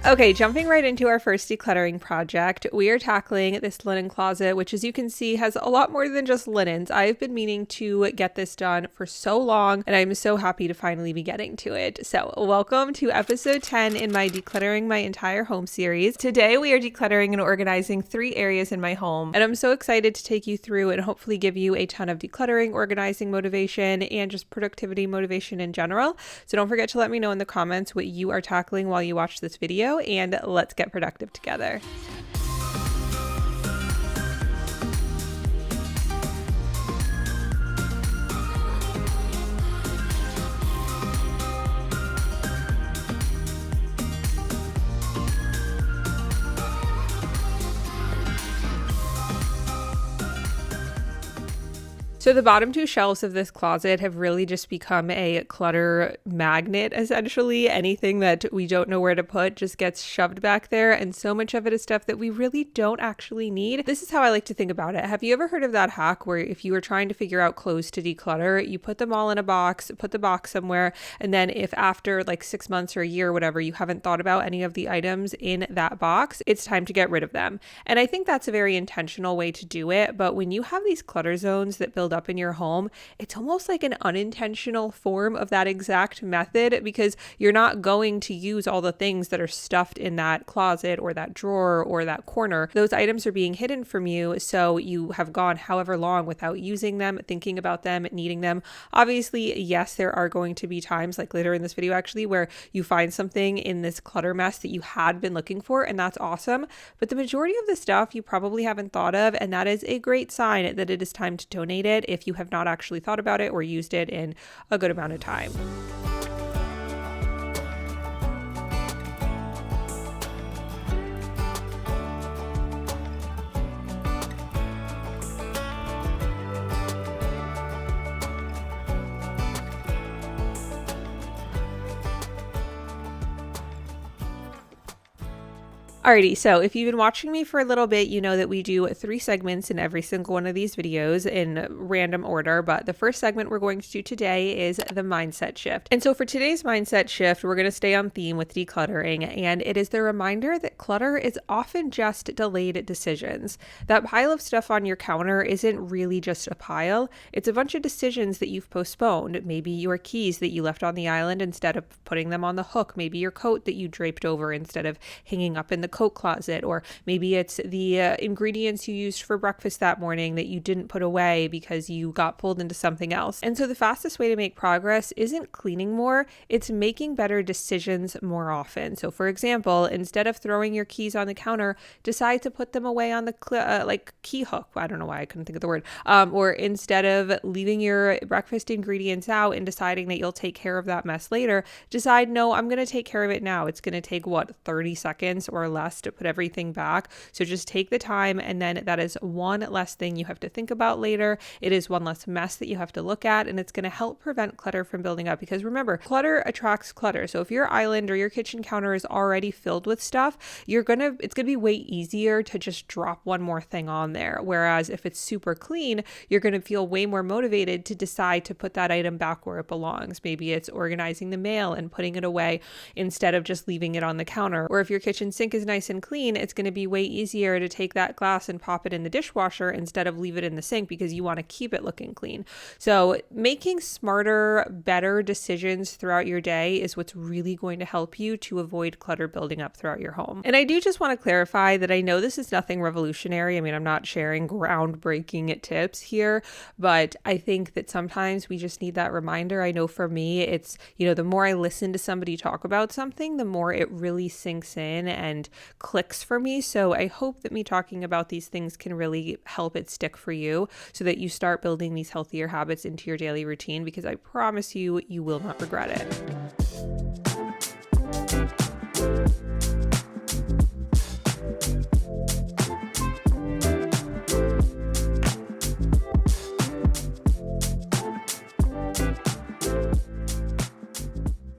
Okay, jumping right into our first decluttering project, we are tackling this linen closet, which as you can see has a lot more than just linens. I've been meaning to get this done for so long, and I'm so happy to finally be getting to it. So welcome to episode 10 in my Decluttering My Entire Home series. Today we are decluttering and organizing 3 areas in my home, and I'm so excited to take you through and hopefully give you a ton of decluttering, organizing motivation, and just productivity motivation in general. So don't forget to let me know in the comments what you are tackling while you watch this video, and let's get productive together. So the bottom 2 shelves of this closet have really just become a clutter magnet, essentially. Anything that we don't know where to put just gets shoved back there, and so much of it is stuff that we really don't actually need. This is how I like to think about it. Have you ever heard of that hack where if you were trying to figure out clothes to declutter, you put them all in a box, put the box somewhere, and then if after like 6 months or a year or whatever, you haven't thought about any of the items in that box, it's time to get rid of them. And I think that's a very intentional way to do it, but when you have these clutter zones that build up in your home, it's almost like an unintentional form of that exact method, because you're not going to use all the things that are stuffed in that closet or that drawer or that corner. Those items are being hidden from you, so you have gone however long without using them, thinking about them, needing them. Obviously, yes, there are going to be times, like later in this video actually, where you find something in this clutter mess that you had been looking for, and that's awesome. But the majority of the stuff you probably haven't thought of, and that is a great sign that it is time to donate it if you have not actually thought about it or used it in a good amount of time. Alrighty, so if you've been watching me for a little bit, you know that we do 3 segments in every single one of these videos in random order, but the first segment we're going to do today is the mindset shift. And so for today's mindset shift, we're going to stay on theme with decluttering, and it is the reminder that clutter is often just delayed decisions. That pile of stuff on your counter isn't really just a pile, it's a bunch of decisions that you've postponed. Maybe your keys that you left on the island instead of putting them on the hook, maybe your coat that you draped over instead of hanging up in the coat closet, or maybe it's the ingredients you used for breakfast that morning that you didn't put away because you got pulled into something else. And so the fastest way to make progress isn't cleaning more, it's making better decisions more often. So for example, instead of throwing your keys on the counter, decide to put them away on the key hook. I don't know why I couldn't think of the word. Or instead of leaving your breakfast ingredients out and deciding that you'll take care of that mess later, decide, no, I'm going to take care of it now. It's going to take 30 seconds or less to put everything back. So just take the time, and then that is one less thing you have to think about later. It is one less mess that you have to look at, and it's going to help prevent clutter from building up, because remember, clutter attracts clutter. So if your island or your kitchen counter is already filled with stuff, it's going to be way easier to just drop one more thing on there. Whereas if it's super clean, you're going to feel way more motivated to decide to put that item back where it belongs. Maybe it's organizing the mail and putting it away instead of just leaving it on the counter. Or if your kitchen sink is nice and clean, it's going to be way easier to take that glass and pop it in the dishwasher instead of leave it in the sink, because you want to keep it looking clean. So making smarter, better decisions throughout your day is what's really going to help you to avoid clutter building up throughout your home. And I do just want to clarify that I know this is nothing revolutionary. I mean, I'm not sharing groundbreaking tips here, but I think that sometimes we just need that reminder. I know for me, it's, the more I listen to somebody talk about something, the more it really sinks in and clicks for me. So I hope that me talking about these things can really help it stick for you, so that you start building these healthier habits into your daily routine, because I promise you, you will not regret it.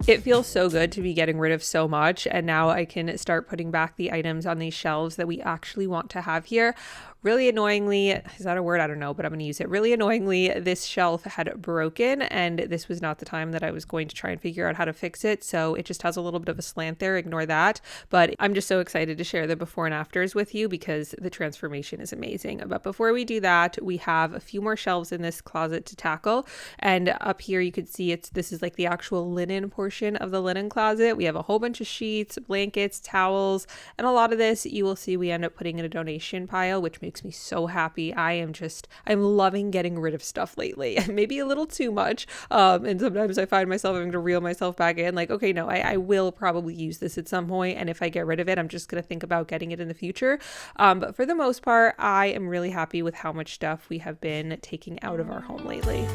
It feels so good to be getting rid of so much, and now I can start putting back the items on these shelves that we actually want to have here. Really annoyingly, is that a word? I don't know, but I'm going to use it. Really annoyingly, this shelf had broken, and this was not the time that I was going to try and figure out how to fix it. So it just has a little bit of a slant there. Ignore that. But I'm just so excited to share the before and afters with you because the transformation is amazing. But before we do that, we have a few more shelves in this closet to tackle. And up here, you can see this is like the actual linen portion of the linen closet. We have a whole bunch of sheets, blankets, towels, and a lot of this you will see we end up putting in a donation pile, which makes me so happy. I'm loving getting rid of stuff lately. Maybe a little too much. And sometimes I find myself having to reel myself back in like, okay, no, I will probably use this at some point. And if I get rid of it, I'm just going to think about getting it in the future. But for the most part, I am really happy with how much stuff we have been taking out of our home lately.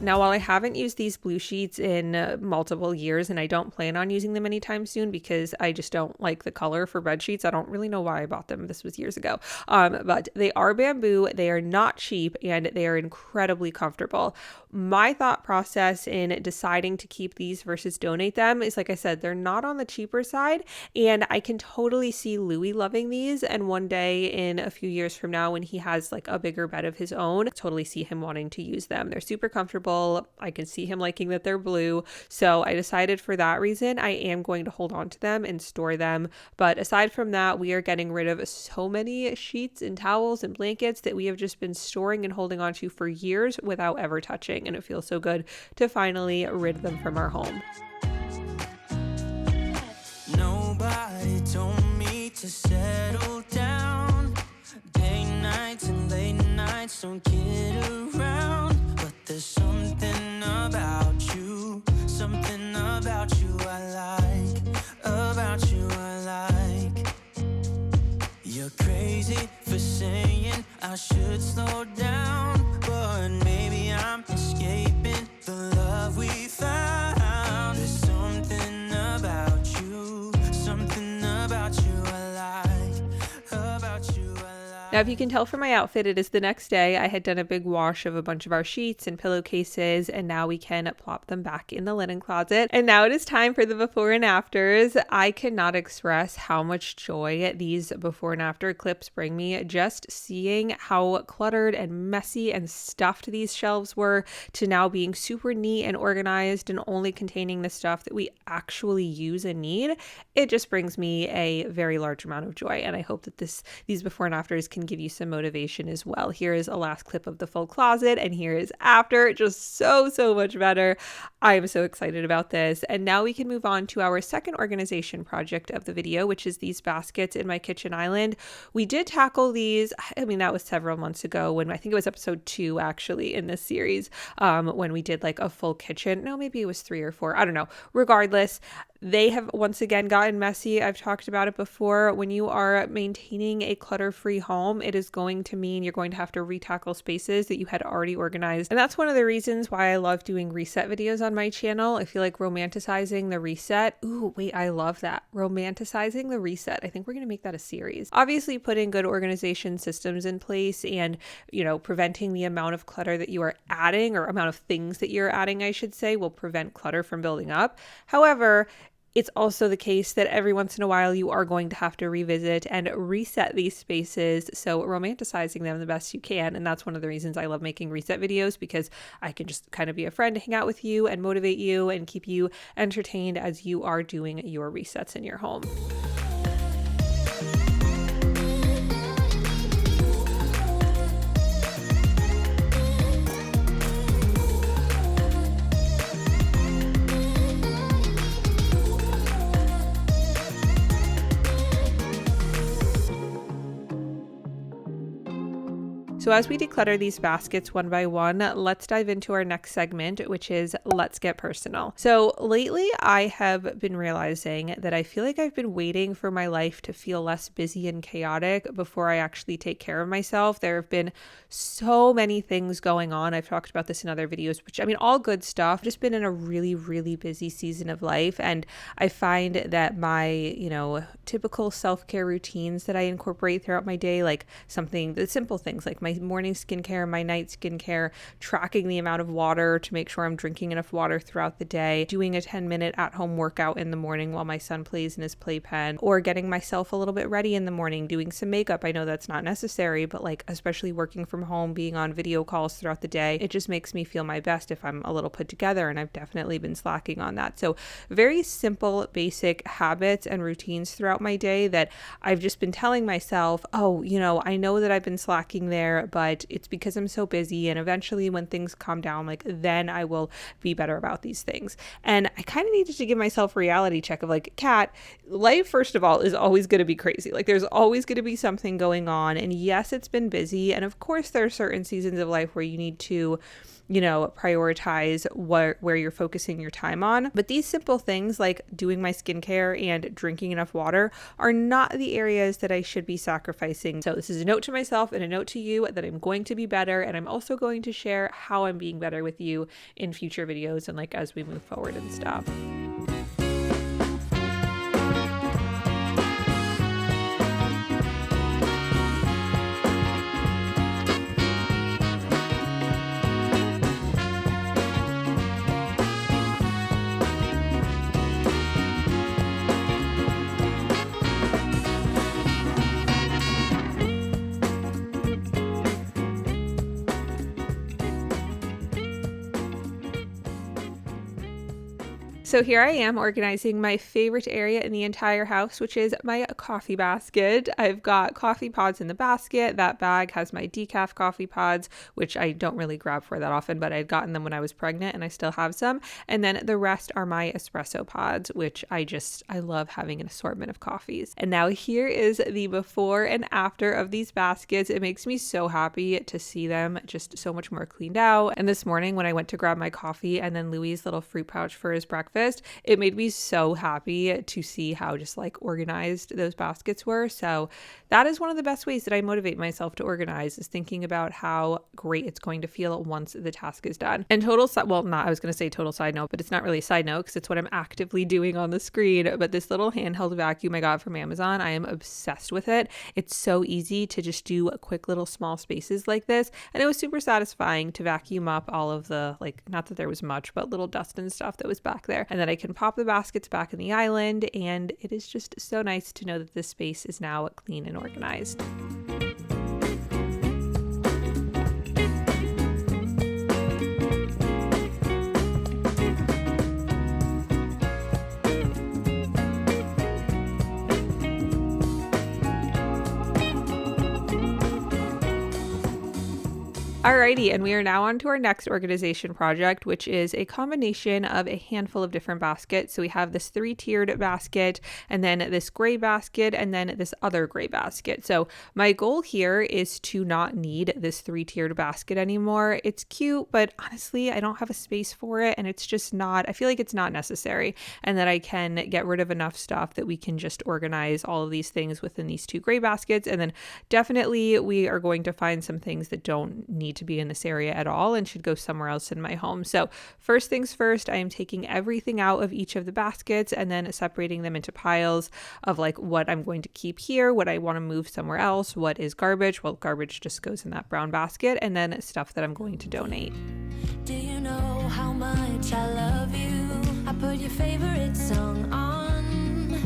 Now, while I haven't used these blue sheets in multiple years, and I don't plan on using them anytime soon because I just don't like the color for bed sheets. I don't really know why I bought them. This was years ago. But they are bamboo. They are not cheap, and they are incredibly comfortable. My thought process in deciding to keep these versus donate them is, like I said, they're not on the cheaper side, and I can totally see Louis loving these. And one day in a few years from now, when he has like a bigger bed of his own, totally see him wanting to use them. They're super comfortable. I can see him liking that they're blue. So I decided for that reason, I am going to hold on to them and store them. But aside from that, we are getting rid of so many sheets and towels and blankets that we have just been storing and holding on to for years without ever touching. And it feels so good to finally rid them from our home. Nobody told me to settle down. Day nights and late nights don't get around. But there's something about you I like, about you I like. You're crazy for saying I should slow down, but maybe I'm escaping the love we found. There's something about you I like, about you I like. Now, if you can tell from my outfit, it is the next day. I had done a big wash of a bunch of our sheets and pillowcases, and now we can plop them back in the linen closet. And now it is time for the before and afters. I cannot express how much joy these before and after clips bring me. Just seeing how cluttered and messy and stuffed these shelves were to now being super neat and organized and only containing the stuff that we actually use and need. It just brings me a very large amount of joy. And I hope that these before and afters can give you some motivation as well. Here is a last clip of the full closet, and here is after. Just so much better. I am so excited about this. And now we can move on to our second organization project of the video, which is these baskets in my kitchen island. We did tackle these, that was several months ago when I think it was episode 2 actually in this series, when we did like a full kitchen. No, maybe it was 3 or 4. I don't know. Regardless, they have once again gotten messy. I've talked about it before. When you are maintaining a clutter-free home, it is going to mean you're going to have to retackle spaces that you had already organized. And that's one of the reasons why I love doing reset videos on my channel. I feel like romanticizing the reset. Ooh, wait, I love that. Romanticizing the reset. I think we're going to make that a series. Obviously, putting good organization systems in place and, preventing the amount of clutter that you are adding, or amount of things that you're adding, I should say, will prevent clutter from building up. However, it's also the case that every once in a while you are going to have to revisit and reset these spaces. So romanticizing them the best you can. And that's one of the reasons I love making reset videos, because I can just kind of be a friend to hang out with you and motivate you and keep you entertained as you are doing your resets in your home. So as we declutter these baskets one by one, let's dive into our next segment, which is let's get personal. So lately I have been realizing that I feel like I've been waiting for my life to feel less busy and chaotic before I actually take care of myself. There have been so many things going on. I've talked about this in other videos, which I mean, all good stuff. I've just been in a really, really busy season of life. And I find that my, typical self-care routines that I incorporate throughout my day, like the simple things like my morning skincare, my night skincare, tracking the amount of water to make sure I'm drinking enough water throughout the day, doing a 10-minute at-home workout in the morning while my son plays in his playpen, or getting myself a little bit ready in the morning, doing some makeup. I know that's not necessary, but especially working from home, being on video calls throughout the day, it just makes me feel my best if I'm a little put together, and I've definitely been slacking on that. So very simple, basic habits and routines throughout my day that I've just been telling myself, I know that I've been slacking there, but it's because I'm so busy, and eventually when things calm down, then I will be better about these things. And I kind of needed to give myself a reality check of Kat, life, first of all, is always going to be crazy. There's always going to be something going on. And yes, it's been busy. And of course, there are certain seasons of life where you need to prioritize where you're focusing your time on. But these simple things like doing my skincare and drinking enough water are not the areas that I should be sacrificing. So this is a note to myself and a note to you that I'm going to be better. And I'm also going to share how I'm being better with you in future videos and as we move forward and stuff. So here I am organizing my favorite area in the entire house, which is my coffee basket. I've got coffee pods in the basket. That bag has my decaf coffee pods, which I don't really grab for that often, but I'd gotten them when I was pregnant and I still have some. And then the rest are my espresso pods, which I love having an assortment of coffees. And now here is the before and after of these baskets. It makes me so happy to see them just so much more cleaned out. And this morning when I went to grab my coffee and then Louis' little fruit pouch for his breakfast, it made me so happy to see how just organized those baskets were. So that is one of the best ways that I motivate myself to organize, is thinking about how great it's going to feel once the task is done. And total side note, but it's not really a side note because it's what I'm actively doing on the screen. But this little handheld vacuum I got from Amazon, I am obsessed with it. It's so easy to just do quick little small spaces like this. And it was super satisfying to vacuum up all of the, not that there was much, but little dust and stuff that was back there. And then I can pop the baskets back in the island. And it is just so nice to know that this space is now clean and organized. Alrighty, and we are now on to our next organization project, which is a combination of a handful of different baskets. So we have this 3-tiered basket, and then this gray basket, and then this other gray basket. So my goal here is to not need this 3-tiered basket anymore. It's cute, but honestly, I don't have a space for it, and it's just not, I feel like it's not necessary, and that I can get rid of enough stuff that we can just organize all of these things within these 2 gray baskets. And then definitely we are going to find some things that don't need to be in this area at all and should go somewhere else in my home. So first things first, I am taking everything out of each of the baskets and then separating them into piles of what I'm going to keep here, what I want to move somewhere else, what is garbage. Well, garbage just goes in that brown basket, and then stuff that I'm going to donate. Do you know how much I love you? I put your favorite song on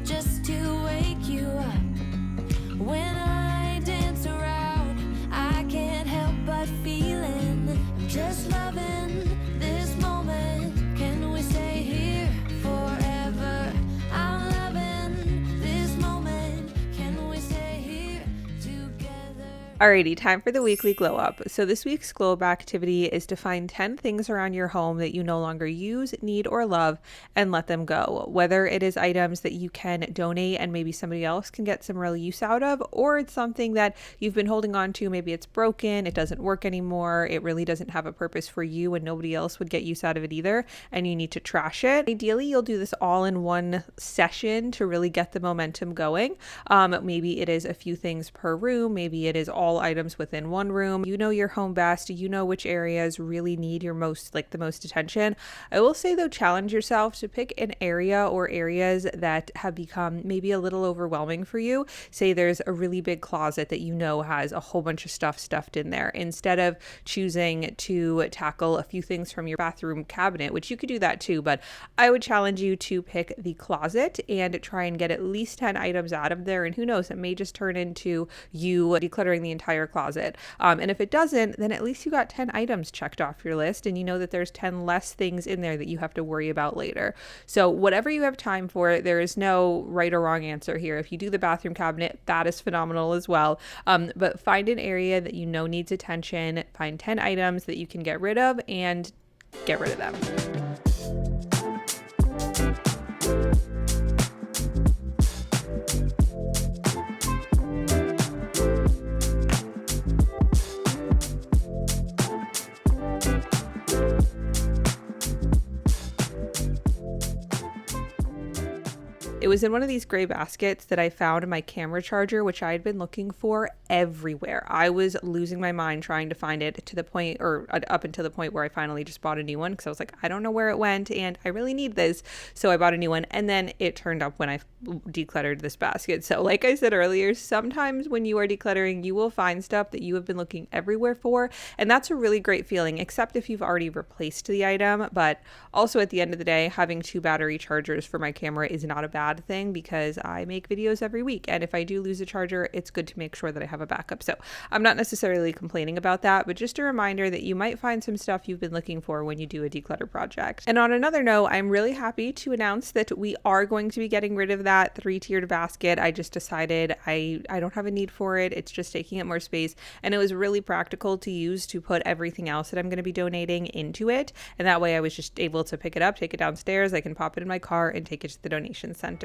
just to wake you up. When I dance around, I can't help but feeling I'm just loving this moment. Can we stay here forever? I'm loving this moment. Can we stay here together? Alrighty, time for the weekly glow up. So this week's glow up activity is to find 10 things around your home that you no longer use, need, or love and let them go. Whether it is items that you can donate and maybe somebody else can get some real use out of, or it's something that you've been holding on to, maybe it's broken, it doesn't work anymore, it really doesn't have a purpose for you and nobody else would get use out of it either, and you need to trash it. Ideally, you'll do this all in one session to really get the momentum going. Maybe it is a few things per room, maybe it is all items within one room. You know your home best, you know which areas really need your most, like the most attention. I will say though, challenge yourself to pick an area or areas that have become maybe a little overwhelming for you. Say there's a really big closet that you know has a whole bunch of stuff stuffed in there. Instead of choosing to tackle a few things from your bathroom cabinet, which you could do that too, but I would challenge you to pick the closet and try and get at least 10 items out of there. And who knows, it may just turn into you decluttering the entire closet. And if it doesn't, then at least you got 10 items checked off your list and you know that there's 10 less things in there that you have to worry about later. So whatever you have time for, there is no right or wrong answer here. If you do the bathroom cabinet, that is phenomenal as well. But find an area that you know needs attention, find 10 items that you can get rid of and get rid of them. It was in one of these gray baskets that I found my camera charger, which I had been looking for everywhere. I was losing my mind trying to find it to the point, or up until the point where I finally just bought a new one because I was like, I don't know where it went and I really need this. So I bought a new one and then it turned up when I decluttered this basket. So like I said earlier, sometimes when you are decluttering, you will find stuff that you have been looking everywhere for. And that's a really great feeling, except if you've already replaced the item. But also at the end of the day, having 2 battery chargers for my camera is not a bad thing because I make videos every week, and if I do lose a charger, it's good to make sure that I have a backup. So I'm not necessarily complaining about that, but just a reminder that you might find some stuff you've been looking for when you do a declutter project. And on another note, I'm really happy to announce that we are going to be getting rid of that 3-tiered basket. I just decided I don't have a need for it. It's just taking up more space, and it was really practical to use to put everything else that I'm going to be donating into it, and that way I was just able to pick it up, take it downstairs, I can pop it in my car and take it to the donation center.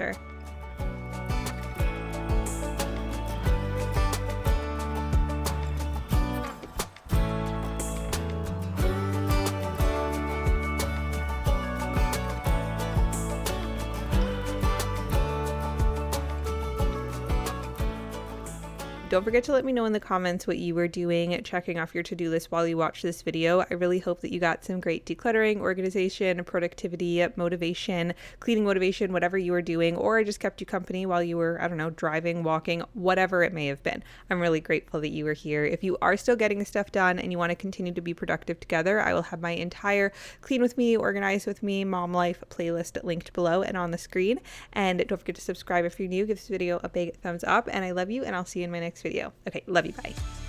Don't forget to let me know in the comments what you were doing, checking off your to-do list while you watch this video. I really hope that you got some great decluttering, organization, productivity, motivation, cleaning motivation, whatever you were doing, or I just kept you company while you were, I don't know, driving, walking, whatever it may have been. I'm really grateful that you were here. If you are still getting stuff done and you want to continue to be productive together, I will have my entire Clean With Me, Organize With Me, Mom Life playlist linked below and on the screen. And don't forget to subscribe if you're new. Give this video a big thumbs up, and I love you, and I'll see you in my next video. Okay, love you, bye.